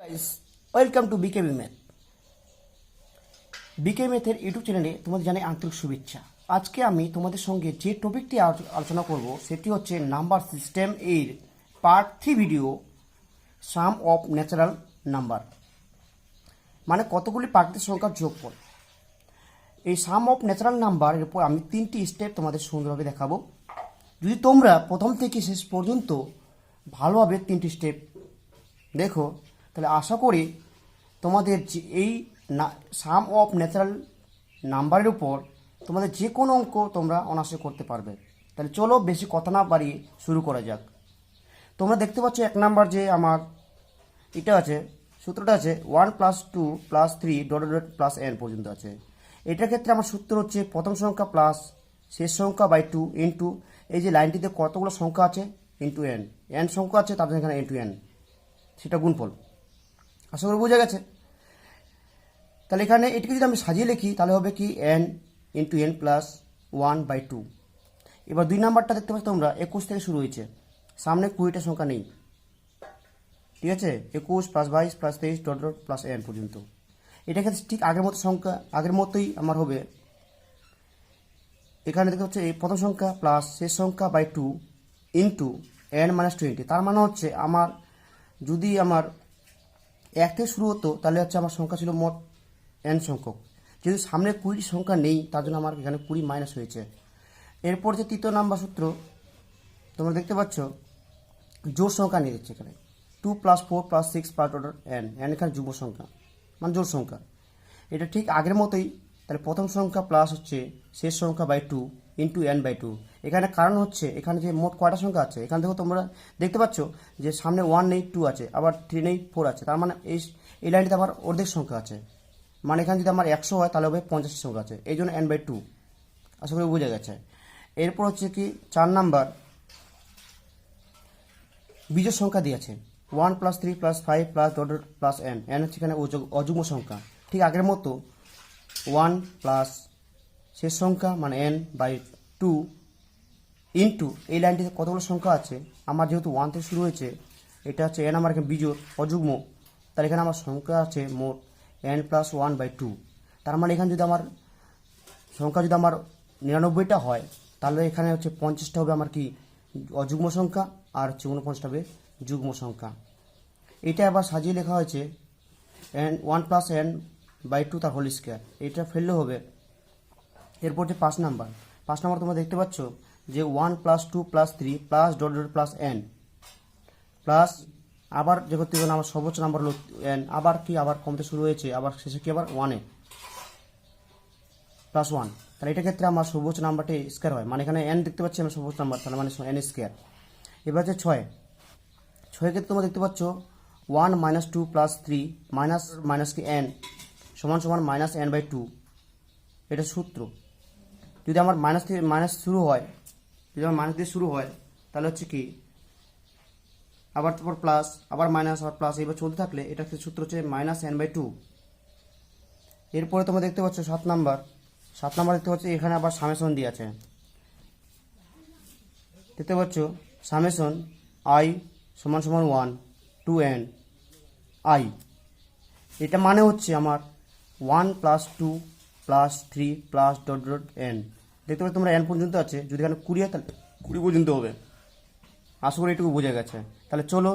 Welcome to BKB math. BKB ম্যাথের YouTube চ্যানেলে তোমাদের জানাই আন্তরিক শুভেচ্ছা। আজকে আমি তোমাদের সঙ্গে যে টপিকটি আলোচনা করব সেটি হচ্ছে নাম্বার সিস্টেম এর part 3 video, some of natural number, মানে কতগুলি প্রাকৃতিক সংখ্যার যোগফল। এই সাম অফ ন্যাচারাল নাম্বারের উপর আমি 3টি স্টেপ তোমাদের সুন্দরভাবে দেখাবো। যদি তোমরা প্রথম থেকে শেষ পর্যন্ত ভালোভাবে 3টি স্টেপ দেখো, তাহলে আশা করি তোমাদের যে এই সাম অফ ন্যাচারাল নাম্বারের উপর তোমাদের যে কোনো অঙ্ক তোমরা অনায়াসে করতে পারবে। তাহলে চলো বেশি কথা না বাড়িয়ে শুরু করা যাক। তোমরা দেখতে পাচ্ছ 1 নাম্বার যে আমার এটা আছে, সূত্রটা আছে 1 + 2 + 3 .. n পর্যন্ত আছে। এটার ক্ষেত্রে আমার সূত্র হচ্ছে প্রথম সংখ্যা প্লাস শেষ সংখ্যা বাই 2 ইন্টু এই যে লাইনটিতে কতগুলো সংখ্যা আছে ইন্টু n, n সংখ্যা আছে তার জন্য এখানে ইন্টু n, সেটা গুণফল। আশা করি বোঝা গেছে। তাহলে এখানে এটাকে যদি আমি সাজিয়ে লিখি তাহলে হবে কি n ইন্টু n প্লাস 1/2। এবার 2 নাম্বারটা দেখতে পাচ্ছ তোমরা 21 থেকে শুরু হয়েছে, সামনে 20টা সংখ্যা নেই, ঠিক আছে। 21 + 22 + 23 .. n পর্যন্ত। এটা ক্ষেত্রে ঠিক আগের মতো সংখ্যা, আগের মতোই আমার হবে। এখানে দেখতে হচ্ছে এই প্রথম সংখ্যা প্লাস শেষ সংখ্যা বাই 2 ইন্টু n - 20। তার মানে হচ্ছে আমার যদি আমার 1 থেকে শুরু হতো তাহলে হচ্ছে আমার সংখ্যা ছিল মোট n সংখ্যক, যেহেতু সামনে 20টি সংখ্যা নেই তার জন্য আমার এখানে 20 মাইনাস হয়েছে। এরপর যে তৃতীয় নাম্বার সূত্র তোমরা দেখতে পাচ্ছ জোড় সংখ্যা নিয়ে দিচ্ছে এখানে 2 + 4 + 6 .. n, n এখানে যুগ্ম সংখ্যা মানে জোড় সংখ্যা। এটা ঠিক আগের মতোই। তাহলে প্রথম সংখ্যা প্লাস হচ্ছে শেষ সংখ্যা বাই 2 ইন্টু n/2। এখানে কারণ হচ্ছে এখানে যে মোট কয়টা সংখ্যা আছে, এখান থেকে তোমরা দেখতে পাচ্ছ যে সামনে 1 নেই 2 আছে, আবার 3 নেই 4 আছে, তার মানে এই লাইনটিতে আমার অর্ধেক সংখ্যা আছে, মানে এখানে যদি আমার 100 হয় তাহলে হবে 50 সংখ্যা আছে, এই জন্য n/2। আশা করি বোঝা গেছে। এরপর হচ্ছে কি 4 নাম্বার বিজোড় সংখ্যা দিয়েছে 1 + 3 + 5 .. n, n হচ্ছে এখানে অযুগ্ম সংখ্যা। ঠিক আগের মতো 1 প্লাস শেষ সংখ্যা মানে n/2 ইন্টু এই লাইনটিতে কতগুলো সংখ্যা আছে, আমার যেহেতু 1 থেকে শুরু হয়েছে, এটা হচ্ছে n আমার এখানে বিজোড় অযুগ্ম, তাহলে এখানে আমার সংখ্যা আছে মোট n + 1/2। তার মানে এখানে যদি আমার সংখ্যা যদি আমার 99টা হয় তাহলে এখানে হচ্ছে 50টা হবে আমার কি অযুগ্ম সংখ্যা, আর হচ্ছে 49টা হবে যুগ্ম সংখ্যা। এটা আবার সাজিয়ে লেখা হয়েছে n 1 + n/2 তার হোল স্কয়ার, এটা ফেললে হবে। এরপর যে 5 নাম্বার তোমরা দেখতে পাচ্ছ যে 1 + 2 + 3 .. n প্লাস আবার যেহেতু আমার সর্বোচ্চ নাম্বার হলো n, আবার কি আবার কমতে শুরু হয়েছে, আবার শেষে কি আবার 1 এ +1। তাহলে এটা ক্ষেত্রে আমার সর্বোচ্চ নাম্বারটি স্কয়ার হয়, মানে এখানে n দেখতে পাচ্ছি আমি সর্বোচ্চ নাম্বার, তাহলে মানে n স্কয়ার। এবার হচ্ছে 6 ক্ষেত্রে তোমরা দেখতে পাচ্ছ 1 - 2 + 3 মাইনাস কি n সমান সমান -n/2। এটা সূত্র। যদি আমার মাইনাস শুরু হয়, যদি আমার মাইনাস দিয়ে শুরু হয় তাহলে হচ্ছে কি আবার তারপর প্লাস, আবার মাইনাস, আবার প্লাস, এইবার চলতে থাকলে এটা সূত্র হচ্ছে -n/2। এরপরে তোমরা দেখতে পাচ্ছ 7 নাম্বার দেখতে পাচ্ছ এখানে আবার সামেশন দিয়ে আছে, দেখতে পাচ্ছ summation i = 1 to n i। এটা মানে হচ্ছে আমার 1 + 2 + 3 .. n। দেখতে পাচ্ছ তোমরা n পর্যন্ত আছে, যদি এখানে 20 হয় তাহলে 20 পর্যন্ত হবে। আশা করি এটুকু বোঝা গেছে। তাহলে চলো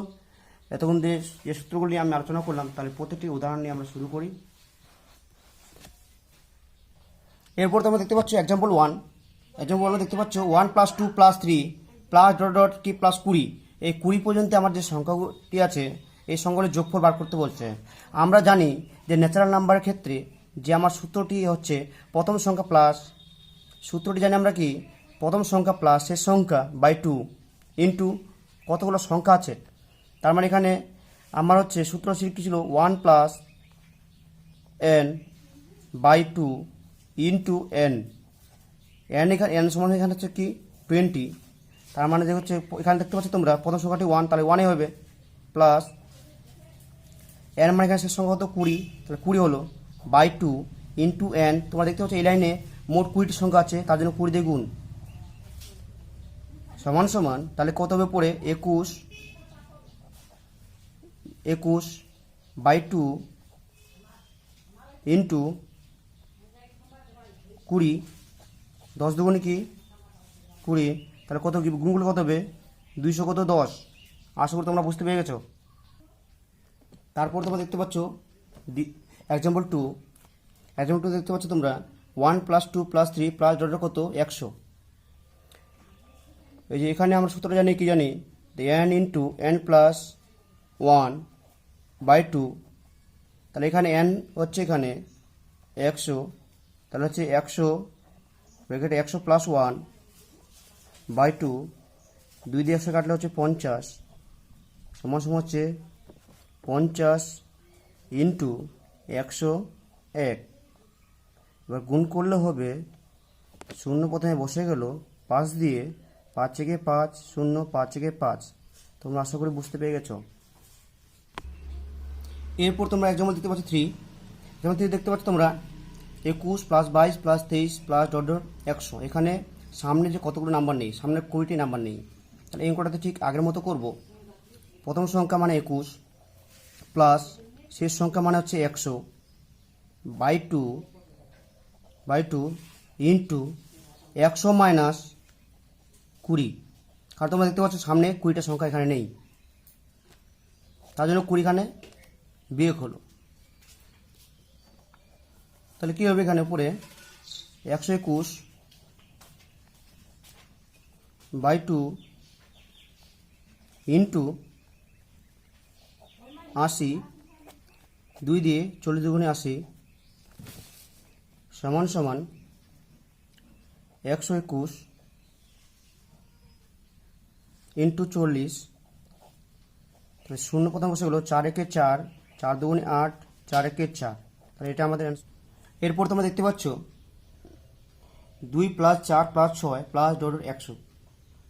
এতক্ষণ যে সূত্রগুলি আমি আলোচনা করলাম তাহলে প্রত্যেকটি উদাহরণ নিয়ে আমরা শুরু করি। এরপর তোমরা দেখতে পাচ্ছ এক্সাম্পল 1 দেখতে পাচ্ছ 1 + 2 + 3 কি +20, এই 20 পর্যন্ত আমার যে সংখ্যাটি আছে এই সংখ্যাগুলির যোগফল বার করতে বলছে। আমরা জানি যে ন্যাচারাল নাম্বারের ক্ষেত্রে যে আমার সূত্রটি হচ্ছে প্রথম সংখ্যা প্লাস, সূত্রটি জানি আমরা কি প্রথম সংখ্যা প্লাস শেষ সংখ্যা বাই 2 ইন্টু কতগুলো সংখ্যা আছে, তার মানে এখানে আমার হচ্ছে সূত্র কি ছিল 1 + n/2 ইন্টু n এখানে n সমান এখানে হচ্ছে কি 20। তার মানে যে হচ্ছে এখানে দেখতে পাচ্ছ তোমরা প্রথম সংখ্যাটি 1, তাহলে 1 হবে, প্লাস n মানে এখানে শেষ সংখ্যা হতো 20, তাহলে 20 হলো বাই 2 ইন্টু n। তোমরা দেখতে পাচ্ছ এই লাইনে মোট 20টি সংখ্যা আছে, তার জন্য 20 দিয়ে গুণ সমান সমান, তাহলে কত হবে পড়ে 21 বাই 2 ইন্টু 20, 10 দুগুণে কি 20, তাহলে কত কি গুণগুলো কত হবে 200 কত 10। আশা করি তোমরা বুঝতে পেরে গেছো। তারপর তোমরা দেখতে পাচ্ছ এক্সাম্পল 2 দেখতে পাচ্ছ তোমরা 1 + 2 + 3 প্লাস ডট কত 100। এই যে এখানে আমরা সূত্রটা জানি কি জানি n into n plus 1 by 2, তাহলে এখানে n হচ্ছে এখানে 100, তাহলে হচ্ছে 100 ব্র্যাকেটে 100 প্লাস 1 বাই 2, 2 দিয়ে 100 কাটলে হচ্ছে 50 সমান সমান হচ্ছে 50 ইন্টু 101। এবার গুণ করলে হবে 0 প্রথমে বসে গেল 5 দিয়ে, 5 থেকে 5 0, 5 থেকে 5। তোমরা আশা করি বুঝতে পেরে গেছো। এরপর তোমরা এক্সাম্পল দেখতে পাচ্ছ 3, যেমন 3 দেখতে পাচ্ছ তোমরা 21 plus 22 plus 23 plus dot dot 100। এখানে সামনে যে কতগুলো নাম্বার নেই, সামনে 20টি নাম্বার নেই, তাহলে এই অঙ্কটাতে ঠিক আগের মতো করব। প্রথম সংখ্যা মানে 21 প্লাস শেষ সংখ্যা মানে হচ্ছে 100 বাই 2 ইন্টু 100 মাইনাস 20। কারণ তোমরা দেখতে পাচ্ছ সামনে 20টা সংখ্যা এখানে নেই, তার জন্য 20 এখানে বিয়োগ হলো। তাহলে কী হবে এখানে উপরে 121 বাই 2 ইন্টু 80, 2 দিয়ে 40 দুগুণে 80 সমান সমান 121 ইন্টু 40, 0 প্রথম বসে গেলো 4 একে 4, 4 দুগুণে 8, 4 একে 4, তাহলে এটা আমাদের অ্যান্সার। এরপর তোমরা দেখতে পাচ্ছ 2 প্লাস 4 প্লাস 6 প্লাস ডট 100।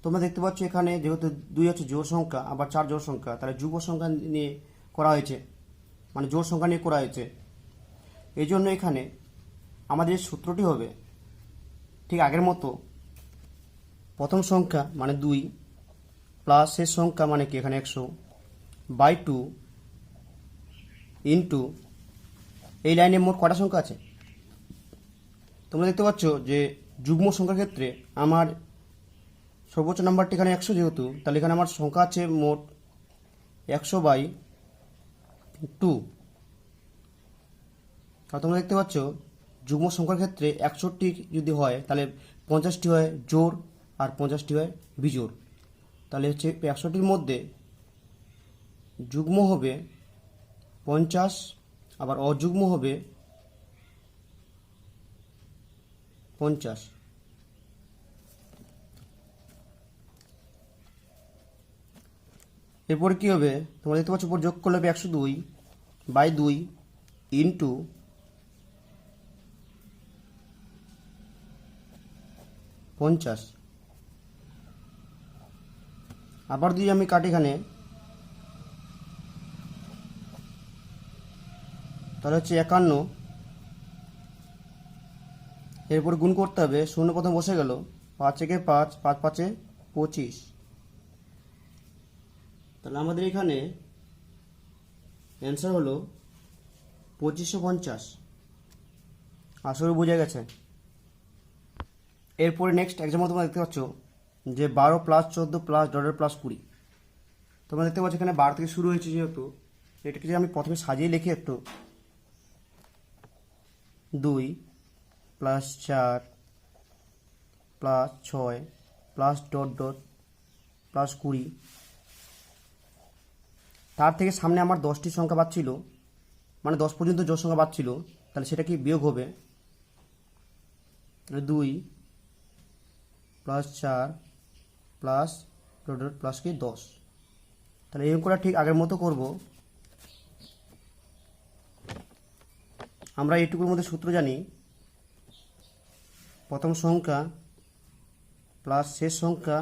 তোমরা দেখতে পাচ্ছ এখানে যেহেতু 2 হচ্ছে জোড় সংখ্যা আবার 4 জোড় সংখ্যা, তাহলে যুগ্ম সংখ্যা নিয়ে করা হয়েছে, মানে জোড় সংখ্যা নিয়ে করা হয়েছে। এই জন্য এখানে আমাদের সূত্রটি হবে ঠিক আগের মতো, প্রথম সংখ্যা মানে 2 প্লাস শেষ সংখ্যা মানে কি এখানে 100 বাই 2 ইন্টু এই লাইনে মোট কটা সংখ্যা আছে তোমরা দেখতে পাচ্ছ যে যুগ্ম সংখ্যার ক্ষেত্রে আমার সর্বোচ্চ নাম্বারটি এখানে 100 যেহেতু, তাহলে এখানে আমার সংখ্যা আছে মোট 100 বাই 2। আর তোমরা দেখতে পাচ্ছ যুগ্ম সংখ্যার ক্ষেত্রে 61টি যদি হয় তাহলে 50টি হয় জোড় আর 50টি হয় বিজোড়। তাহলে হচ্ছে 100টির মধ্যে যুগ্ম হবে 50, আবার অযুগ্ম হবে 50। এরপরে কী হবে তোমরা দেখতে পাচ্ছ উপর যোগ করলে হবে 102 বাই 2 ইন্টু 50। আবার যদি আমি কাটি এখানে তাহলে হচ্ছে 51, এরপর গুণ করতে হবে 0 প্রথম বসে গেল 5 একে 5, 5 5 25। তাহলে আমাদের এখানে অ্যান্সার হলো 2550। আসলে বোঝা গেছে। এরপরে নেক্সট এক্সাম্পল তোমরা দেখতে পাচ্ছ যে 12 প্লাস 14 প্লাস ডটের প্লাস 20। তোমরা দেখতে পাচ্ছ এখানে 12 থেকে শুরু হয়েছে যেহেতু এটাকে যে আমি প্রথমে সাজিয়ে লিখি একটু 2 plus 4 plus 6 plus dot dot plus 20। তার থেকে সামনে আমার 10টি সংখ্যা বাদ ছিল, মানে 10 পর্যন্ত জোড় সংখ্যা বাদ ছিল, তাহলে সেটা কি বিয়োগ হবে 2 plus 4 plus dot dot plus কি 10। তাহলে এই অঙ্কটা ঠিক আগের মতো করব। আমরা এইটুকুর মধ্যে সূত্র জানি, প্রথম সংখ্যা প্লাস শেষ সংখ্যা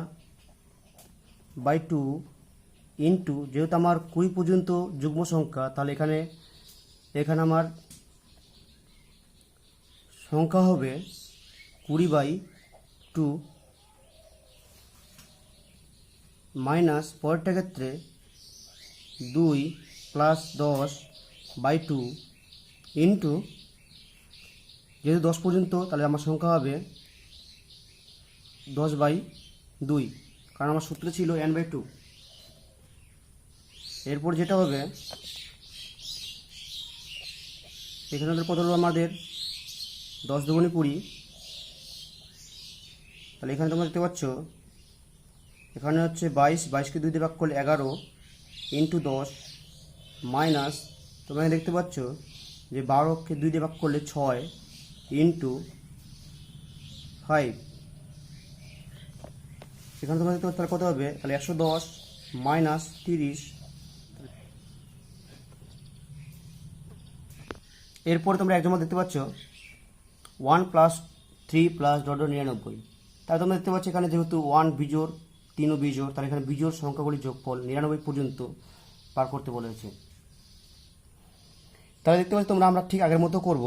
বাই 2 ইন্টু, যেহেতু আমার 20 পর্যন্ত যুগ্ম সংখ্যা, তাহলে এখানে আমার সংখ্যা হবে 20/2 মাইনাস পরেরটা ক্ষেত্রে 2 প্লাস 10 বাই 2 ইন্টু, যেহেতু 10 পর্যন্ত তাহলে আমার সংখ্যা হবে 10/2, কারণ আমার সূত্র ছিল n/2। এরপর যেটা হবে, এখানে কত হলো আমাদের 10 দুগুণে 20, তাহলে এখানে তোমরা দেখতে পাচ্ছ এখানে হচ্ছে 22কে 2 দিয়ে ভাগ করলে 11 ইন্টু 10 মাইনাস, তোমরা এখানে দেখতে পাচ্ছ যে 12কে 2 দিয়ে ভাগ করলে 6 ইন্টু 5, এখানে তোমরা দেখতে পাচ্ছ তাহলে কত হবে, তাহলে 110 মাইনাস 30। এরপরে তোমরা একজন দেখতে পাচ্ছ 1 প্লাস 3 প্লাস ডট 99, তাহলে তোমরা দেখতে পাচ্ছ এখানে যেহেতু 1 বিজোড় 3ও বিজোড়, তাহলে এখানে বিজোড় সংখ্যাগুলির যোগফল 99 পর্যন্ত পার করতে বলেছে। তাহলে দেখতে পাচ্ছ তোমরা আমরা ঠিক আগের মতো করব,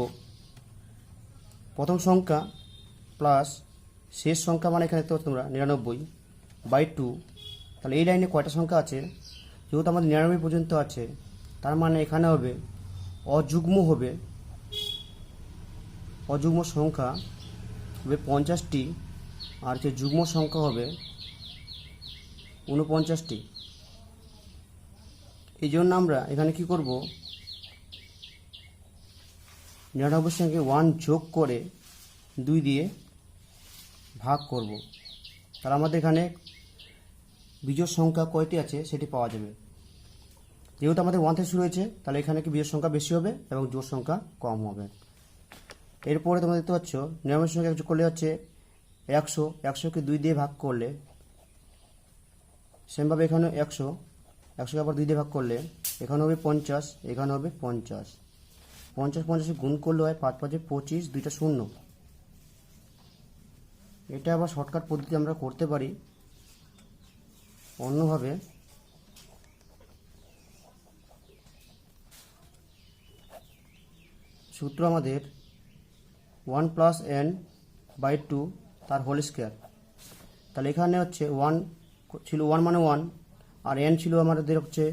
প্রথম সংখ্যা প্লাস শেষ সংখ্যা, মানে এখানে দেখতে পাচ্ছ তোমরা 99/2, তাহলে এই লাইনে কয়টা সংখ্যা আছে, যেহেতু আমাদের 99 পর্যন্ত আছে, তার মানে এখানে হবে অযুগ্ম সংখ্যা হবে 50টি, আর যে যুগ্ম সংখ্যা হবে 49টি। এই জন্য আমরা এখানে কি করব, 99 সঙ্গে 1 যোগ করে 2 দিয়ে ভাগ করব, তাহলে আমাদের এখানে বিজোড় সংখ্যা কয়টি আছে সেটি পাওয়া যাবে। যেহেতু আমাদের 1 থেকে শুরু হয়েছে, তাহলে এখানে কি বিজোড় সংখ্যা বেশি হবে এবং জোড় সংখ্যা কম হবে। এরপরে তোমরা দেখতে পাচ্ছ 99 সঙ্গে যোগ করলে হচ্ছে 100, 100কে 2 দিয়ে ভাগ করলে, সেমভাবে এখানে 100কে আবার 2 দিয়ে ভাগ করলে এখানে হবে 50, এখানে হবে 50, 50 গুণ করলে হয় 5 5 25, 2টা 0। এটা আবার শর্টকাট পদ্ধতি আমরা করতে পারি অন্যভাবে। সূত্র আমাদের 1 প্লাস n/2 তার হোল স্কোয়ার, তাহলে এখানে হচ্ছে 1 ছিল, 1 মানে 1, আর n ছিল আমাদের হচ্ছে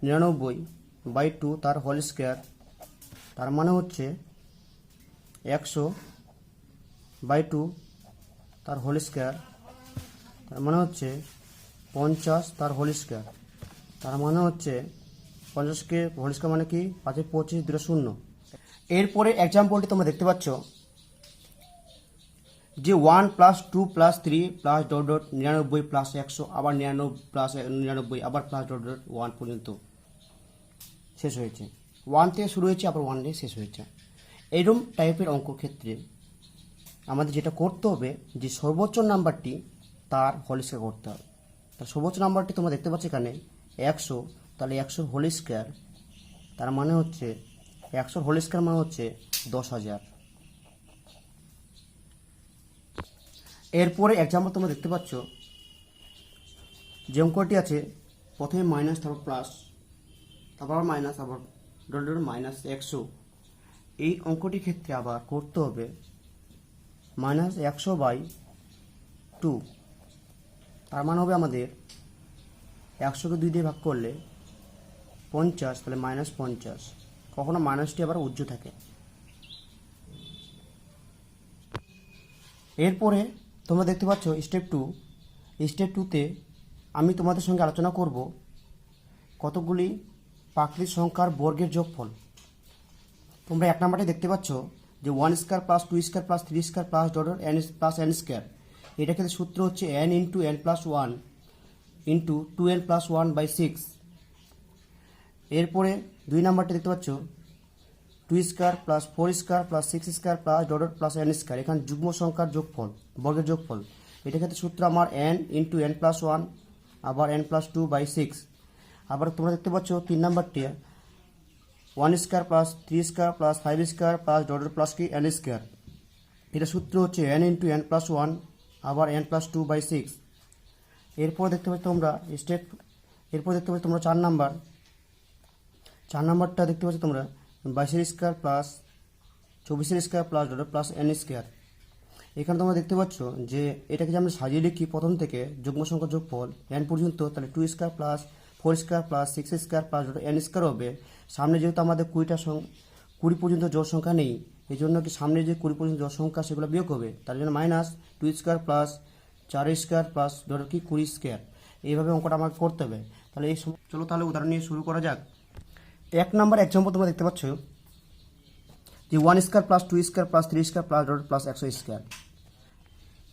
99/2 তার হোল স্কোয়ার, তার মানে হচ্ছে 100/2 তার হোল স্কোয়ার, তার মানে হচ্ছে 50 তার হোল স্কোয়ার, তার মানে হচ্ছে 50কে হোল স্কোয়ার মানে কি 5 25, 2টা 0। এরপরে এক্সাম্পলটি তোমরা দেখতে পাচ্ছ যে 1 plus 2 plus 3 plus dot dot 99 plus 100 আবার 99 প্লাস 99 আবার প্লাস ডট ডট 1 পর্যন্ত শেষ হয়েছে। 1 থেকে শুরু হয়েছে আবার 1 দিয়ে শেষ হয়েছে। এইরকম টাইপের অঙ্ক ক্ষেত্রে আমাদের যেটা করতে হবে যে সর্বোচ্চ নাম্বারটি তার হোল স্কোয়ার করতে হবে। তার সর্বোচ্চ নাম্বারটি তোমরা দেখতে পাচ্ছ এখানে 100, তাহলে 100 হোল স্কোয়ার, তার মানে হচ্ছে 100 হোল স্কোয়ার মানে হচ্ছে 10,000। এরপরে এক্সাম্পল তোমরা দেখতে পাচ্ছ যে অঙ্কটি আছে, প্রথমে মাইনাস, তারপর প্লাস, তারপর মাইনাস, আবার ডট ডট মাইনাস 100। এই অঙ্কটির ক্ষেত্রে আবার করতে হবে -100/2, তার মানে হবে আমাদের 100কে 2 দিয়ে ভাগ করলে 50, তাহলে -50, কখনো মাইনাসটি আবার উজ্জ্ব থাকে। এরপরে তোমরা দেখতে পাচ্ছ স্টেপ 2। স্টেপ 2তে আমি তোমাদের সঙ্গে আলোচনা করব কতগুলি প্রাকৃতিক সংখ্যার বর্গের যোগফল। তোমরা 1 নাম্বারটি দেখতে পাচ্ছ যে 1 square plus 2 square plus 3 square plus dot n plus n square, এটা ক্ষেত্রে সূত্র হচ্ছে n into n plus 1 into 2n plus 1/6। এরপরে 2 নাম্বারটি দেখতে পাচ্ছ 2 square plus 4 square plus 6 square plus dot plus n square, এখানে যুগ্ম সংখ্যার যোগফল, বর্গের যোগফল, এটা ক্ষেত্রে সূত্র আমার n ইন্টু n প্লাস 1 আবার n প্লাস 2/6। আবার তোমরা দেখতে পাচ্ছ 3 নাম্বারটি 1 square plus 3 square plus 5 square plus dot plus কি n স্কোয়ার, এটা সূত্র হচ্ছে n ইন্টু n প্লাস 1 আবার n প্লাস 2/6। এরপর দেখতে পাচ্ছ তোমরা এরপর দেখতে পাচ্ছ তোমরা 4 নাম্বারটা দেখতে পাচ্ছ তোমরা 22 square plus 24 square plus dot plus n square. এখানে তোমরা দেখতে পাচ্ছ যে এটাকে যে আমরা সাজিয়ে লিখি প্রথম থেকে যুগ্ম সংখ্যা যোগফল n পর্যন্ত, তাহলে 2 square plus 4 square plus 6 square plus dot n square হবে, সামনে যেহেতু আমাদের 20 পর্যন্ত জোড় সংখ্যা নেই, এই জন্য কি সামনে যে 20 পর্যন্ত জোড় সংখ্যা সেগুলো বিয়োগ হবে, তার জন্য -2² প্লাস 4² প্লাস ধরো কি 20²। এইভাবে অঙ্কটা আমাকে করতে হবে। তাহলে চলো তাহলে উদাহরণ নিয়ে শুরু করা যাক। 1 নম্বর এক্সাম্পল তোমরা দেখতে পাচ্ছ যে 1² প্লাস 2² প্লাস 3² প্লাস প্লাস 100²।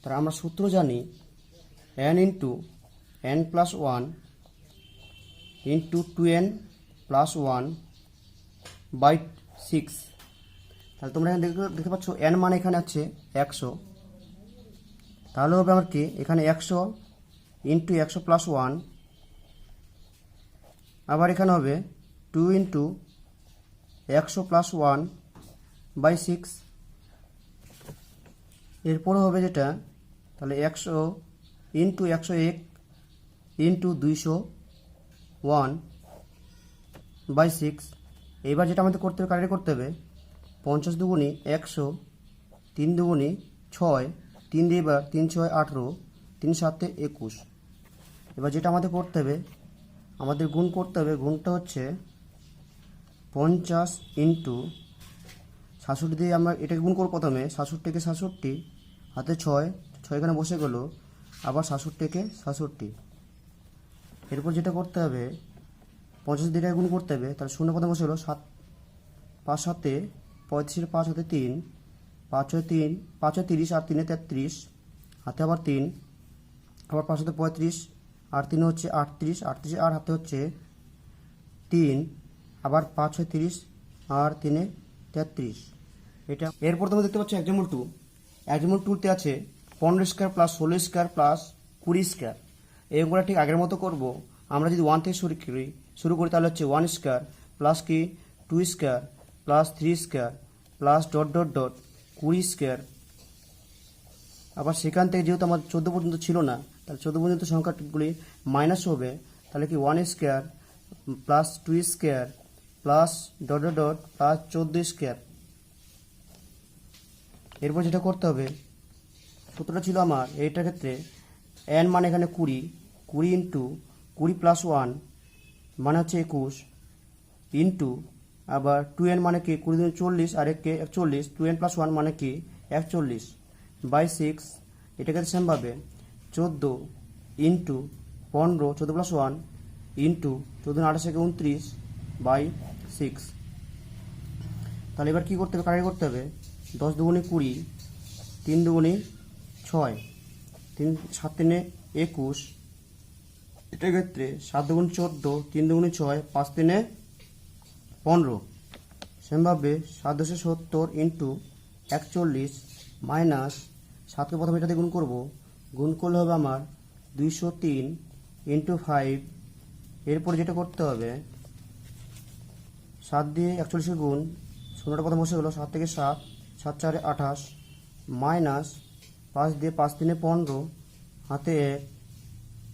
তাহলে আমরা সূত্র জানি n into n plus 1 into 2n plus 1 by 6। তাহলে তোমরা এখানে দেখতে পাচ্ছ n মানে এখানে আছে 100, তাহলে হবে আমার কি এখানে 100 ইন্টু 100 প্লাস 1, আবার এখানে হবে 2 ইন্টু 100 প্লাস 1 বাই 6। এরপরে হবে যেটা, তাহলে 100 ইন্টু 101 ইন্টু 201 বাই 6। এইবার যেটা আমাদের করতে হবে, কারেক্ট করতে হবে 50 দুগুণি 100, 3 দুগুণি 6, 3 দিয়ে এবার 3 6 18, 3 7 21। এবার যেটা আমাদের করতে হবে, আমাদের গুণ করতে হবে। গুণটা হচ্ছে 50 ইন্টু 67 দিয়ে আমরা এটাকে গুণ করব প্রথমে। 67 × 67 হাতে 6 এখানে বসে গেল, আবার 67 × 67। এরপর যেটা করতে হবে 50 দিয়ে গুণ করতে হবে, তাহলে 0 প্রথমে বসে গেলো 7 5 7 35, 5 হাতে 3, 5 6 3, 5 30 আর 3 33, হাতে আবার 3, আবার 5 হাতে 35 আর 3 হচ্ছে 38, 38 আর হাতে হচ্ছে 3, আবার 5 6 30 আর 3 33। এটা এরপর তোমরা দেখতে পাচ্ছ এক্সাম্পল 2। এক্সাম্পল 2তে আছে 15² প্লাস 16² প্লাস 20²। এইগুলো ঠিক আগের মতো করব। আমরা যদি 1 থেকে শুরু করি তাহলে হচ্ছে 1² প্লাস কি 2² plus 3² plus dot dot dot 20²। আবার সেখান থেকে যেহেতু আমার 14 পর্যন্ত ছিল না, তাহলে 14 পর্যন্ত সংখ্যাগুলি মাইনাস হবে, তাহলে কি 1² plus 2² plus dot dot dot plus 14²। এরপর যেটা করতে হবে, সূত্রটা ছিল আমার এইটার ক্ষেত্রে n মানে এখানে 20 ইন্টু 20 প্লাস 1 মানে হচ্ছে 21 ইন্টু আবার 2n মানে কি 20 × 40 আর 41, 2n প্লাস 1 মানে কি 41 বাই 6। এটাকে সেমভাবে 14 ইন্টু 15, 14 প্লাস 1 ইন্টু 14 28 29 বাই 6। তাহলে এবার কী করতে হবে, কারেক্ট করতে হবে 10 দুগুণে 20, 3 দুগুণে 6, 3 7 3 21। এটার ক্ষেত্রে 7 দুগুণ 14, 3 দুগুণে 6, 5 3 15। সেমভাবে 7 10 70 ইন্টু 41 মাইনাস 7কে প্রথমে এটাতে গুণ করব। গুণ করলে হবে আমার 203 ইন্টু 5। এরপরে যেটা করতে হবে 7 দিয়ে 41 গুণ, 0টা প্রথমে বসে গেলো, 7 থেকে 7, 7 4 28 মাইনাস 5 দিয়ে 5 3 15 হাতে 1,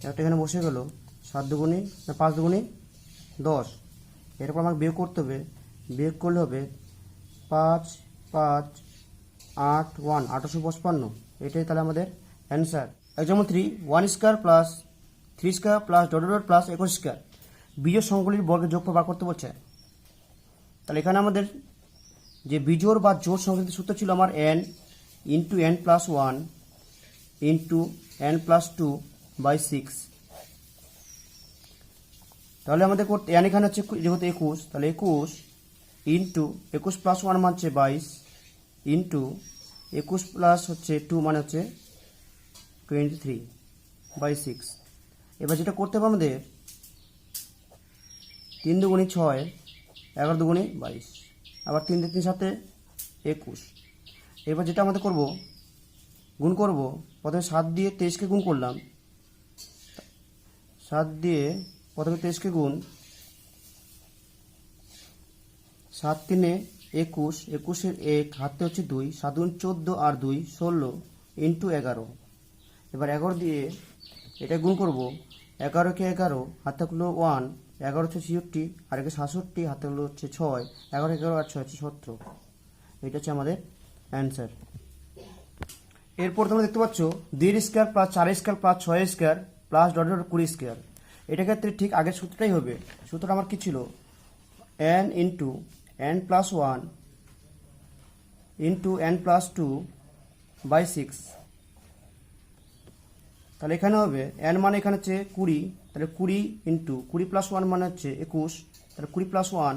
একটা এখানে বসে গেল, 7 দুগুণি 5 দুগুণি 10। এরপর আমাকে বিয়োগ করতে হবে। বিয়োগ করলে হবে 5 5 8 1 1855। এটাই তাহলে আমাদের answer. Example 3 1² plus 3² plus dot dot plus 21²। বিজোড় সংখ্যাগুলির বর্গের যোগফল বার করতে বলছে। তাহলে এখানে আমাদের যে বিজোড় বা জোড় সংখ্যার সূত্র ছিল আমার n into n plus 1 into n plus 2 by 6। তাহলে আমাদের করতে n এখানে হচ্ছে যেহেতু 21, তাহলে 21 ইন্টু 21 প্লাস 1 মানে হচ্ছে 22 ইন্টু 21 প্লাস হচ্ছে 2 মানে হচ্ছে 23 বাই 6। এবার যেটা করতে হবে আমাদের 3 দুগুণি 6, 11 দুগুণি 22, আবার 3 দিয়ে 3 সাথে 21। এবার যেটা আমাদের করব গুণ করব, প্রথমে 7 দিয়ে 23কে গুণ করলাম। 7 দিয়ে প্রথমে 23কে গুণ, 7 3 21, 21 1 হাতে হচ্ছে 2, 7 গুণ 14 আর 2 16 ইন্টু 11। এবার 11 দিয়ে এটা গুণ করব, 11কে 11 হাতে হলো 1, 11 হচ্ছে 66 আর একে 67 হাতে হলো হচ্ছে 6, 11 11 আর 6 হচ্ছে 17। এটা হচ্ছে আমাদের অ্যান্সার। এরপর তোমরা দেখতে পাচ্ছ 2² plus 4² plus 6² plus dot dot 20²। এটা ক্ষেত্রে ঠিক আগের সূত্রটাই হবে। সূত্রটা আমার কি ছিল, n into n plus one into n plus two by six. তাহলে এখানে হবে n মানে এখানে হচ্ছে 20, তাহলে 20 ইন্টু 20 প্লাস ওয়ান মানে হচ্ছে 21, তাহলে 20 প্লাস ওয়ান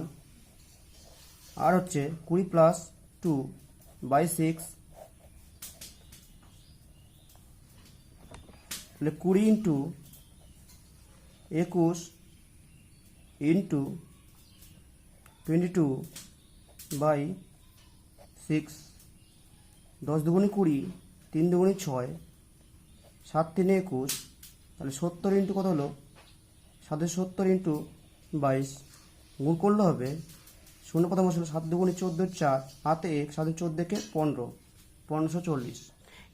আর হচ্ছে 20 প্লাস টু বাই সিক্স, তাহলে 20 ইন্টু 21 ইন্টু 22 বাই সিক্স, 10 দুগুণি 20, 3 দুগুণি 6, 7 3 21, তাহলে 70 ইন্টু কত হলো 770 ইন্টু 22, গুণ করলে হবে শূন্য প্রথম ছিল 7 দুগুণি 14, 4 হাতে 1, 7 14 কে 15, 1540।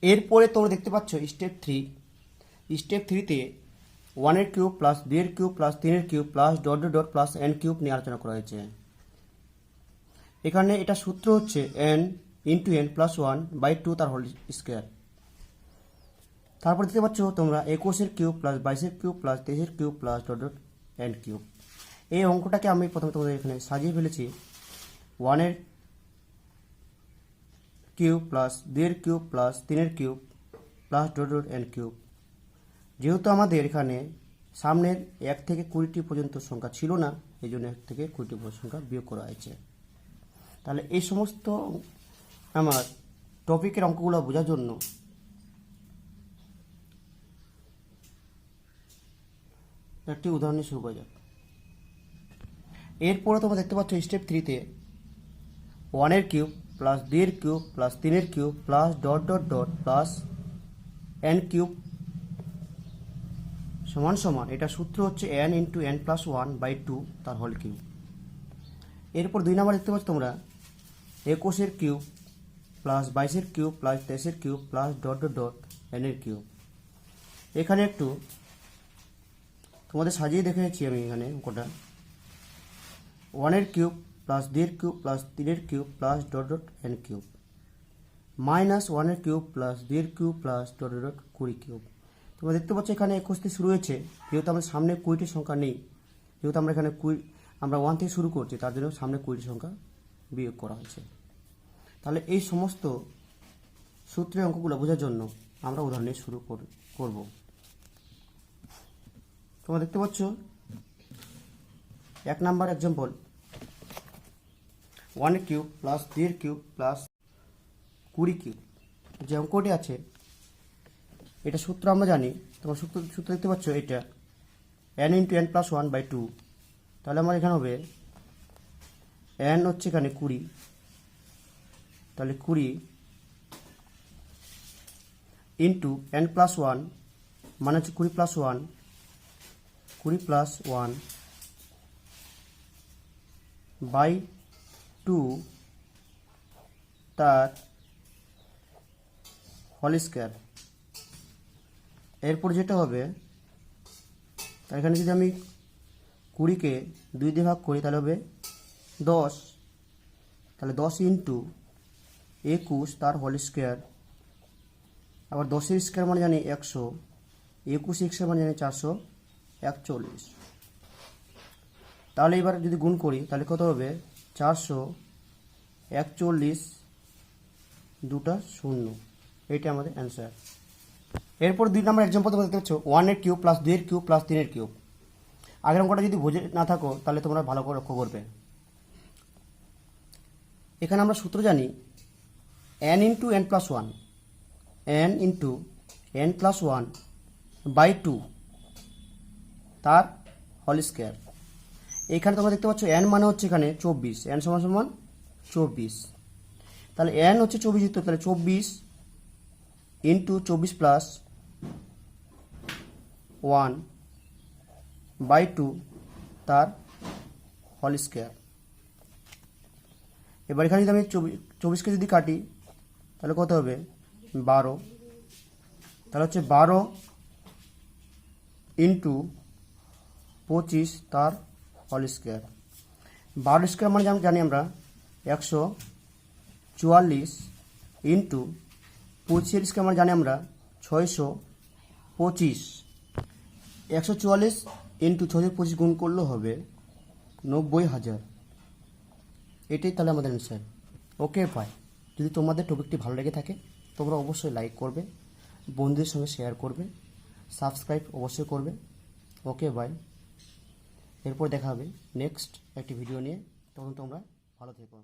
এরপরে তোমরা দেখতে পাচ্ছ স্টেপ 3। স্টেপ 3তে 1 এর কিউব প্লাস 2 এর কিউব প্লাস 3 এর cube plus dot dot dot plus n cube নিয়ে আলোচনা করা হয়েছে। এখানে এটা সূত্র হচ্ছে n into n plus one by two তার হোল স্কোয়ার। তারপর দেখতে পাচ্ছ তোমরা 21 এর কিউব প্লাস 22 এর কিউব প্লাস 23 এর cube plus dot dot n cube. এই অঙ্কটাকে আমি প্রথমে তোমাদের এখানে সাজিয়ে ফেলেছি 1 এর কিউব প্লাস 2 এর কিউব প্লাস 3 এর cube plus dot dot n cube. যেহেতু আমাদের এখানে সামনের 1 থেকে 20টি পর্যন্ত সংখ্যা ছিল না, এই জন্য 1 থেকে 20টি পর্যন্ত সংখ্যা বিয়োগ করা হয়েছে। তাহলে এই সমস্ত আমার টপিকের অঙ্কগুলো বোঝার জন্য একটি উদাহরণ শুরু করা যাক। এরপরে তোমরা দেখতে পাচ্ছ স্টেপ 3তে 1 এর কিউব প্লাস 2 এর কিউব প্লাস 3 এর cube plus dot dot dot plus n cube সমান সমান, এটা সূত্র হচ্ছে n into n plus one by two তার হোল কিউব। এরপর 2 নাম্বার দেখতে পাচ্ছ তোমরা 21 এর কিউব প্লাস 22 এর কিউব প্লাস 23 এর cube plus dot dot dot n এর কিউব। এখানে একটু তোমাদের সাজিয়ে দেখেছি আমি এখানে অঙ্কটা 1 এর কিউব প্লাস 2 এর কিউব প্লাস 3 এর cube plus dot dot n cube minus 1 এর কিউব প্লাস 2 এর cube plus dot dot 20 cube. তোমরা দেখতে পাচ্ছ এখানে 21 থেকে শুরু হয়েছে, যেহেতু আমাদের সামনে 20টি সংখ্যা নেই, যেহেতু আমরা এখানে আমরা 1 থেকে শুরু করছি, তার জন্য সামনে 20টি সংখ্যা বিয়োগ করা হয়েছে। তাহলে এই সমস্ত সূত্রের অঙ্কগুলো বোঝার জন্য আমরা উদাহরণ নিয়ে শুরু করব। তোমরা দেখতে পাচ্ছ 1 নাম্বার এক্সাম্পল 1 এর কিউব প্লাস 2 এর কিউব প্লাস 20 কিউব। যে অঙ্কটি আছে এটা সূত্র আমরা জানি, তোমার সূত্র দেখতে পাচ্ছ এটা n into n plus one by two. তাহলে আমার এখানে হবে n হচ্ছে এখানে 20, তাহলে 20 ইন্টু n প্লাস ওয়ান মানে হচ্ছে 20 plus one, 20 plus one by two তার হোল স্কোয়ার। এরপর যেটা হবে এখানে যদি আমি 20কে 2 দিয়ে ভাগ করি তাহলে হবে 10, তাহলে 10 ইন্টু 21 তার হোল স্কোয়ার। আবার 10-এর স্কোয়ার মানে জানি 100, 21 স্কোয়ার মানে জানি 441। তাহলে এবার যদি গুণ করি তাহলে কত হবে 441 দুটা শূন্য, এইটা আমাদের অ্যান্সার। এরপর 2 নম্বর এক্সাম্পল তোমরা দেখতে পাচ্ছ 1 এর কিউব প্লাস 2 এর কিউব প্লাস 3 এর কিউব। আগের অঙ্কটা যদি বুঝে না থাকো তাহলে তোমরা ভালো করে লক্ষ্য করবে। এখানে আমরা সূত্র জানি n into n plus one, n into n plus one by two তার হোল স্কোয়ার। এখানে তোমরা দেখতে পাচ্ছ n মানে হচ্ছে এখানে 24, n সমান সমান 24, তাহলে n হচ্ছে 24 উত্তর, তাহলে 24 into 24 plus one by two তার হোল স্কোয়ার। এবার এখানে যদি আমি 24কে যদি কাটি তাহলে কত হবে 12, তাহলে হচ্ছে 12 ইন্টু 25 তার হোল স্কোয়ার। 12 স্কোয়ার মানে জানি আমরা 144 ইন্টু 25 স্কোয়ার মানে জানি আমরা 625। 144 ইন্টু 625 গুণ করলে হবে 90,000। এটাই তাহলে আমাদের অ্যান্সার। Okay bye. যদি তোমাদের টপিকটি ভালো লেগে থাকে তোমরা অবশ্যই লাইক করবে, বন্ধুদের সঙ্গে শেয়ার করবে, সাবস্ক্রাইব অবশ্যই করবে। Okay bye. এরপর দেখা হবে নেক্সট একটি ভিডিও নিয়ে, তখন তোমরা ভালো থেকো।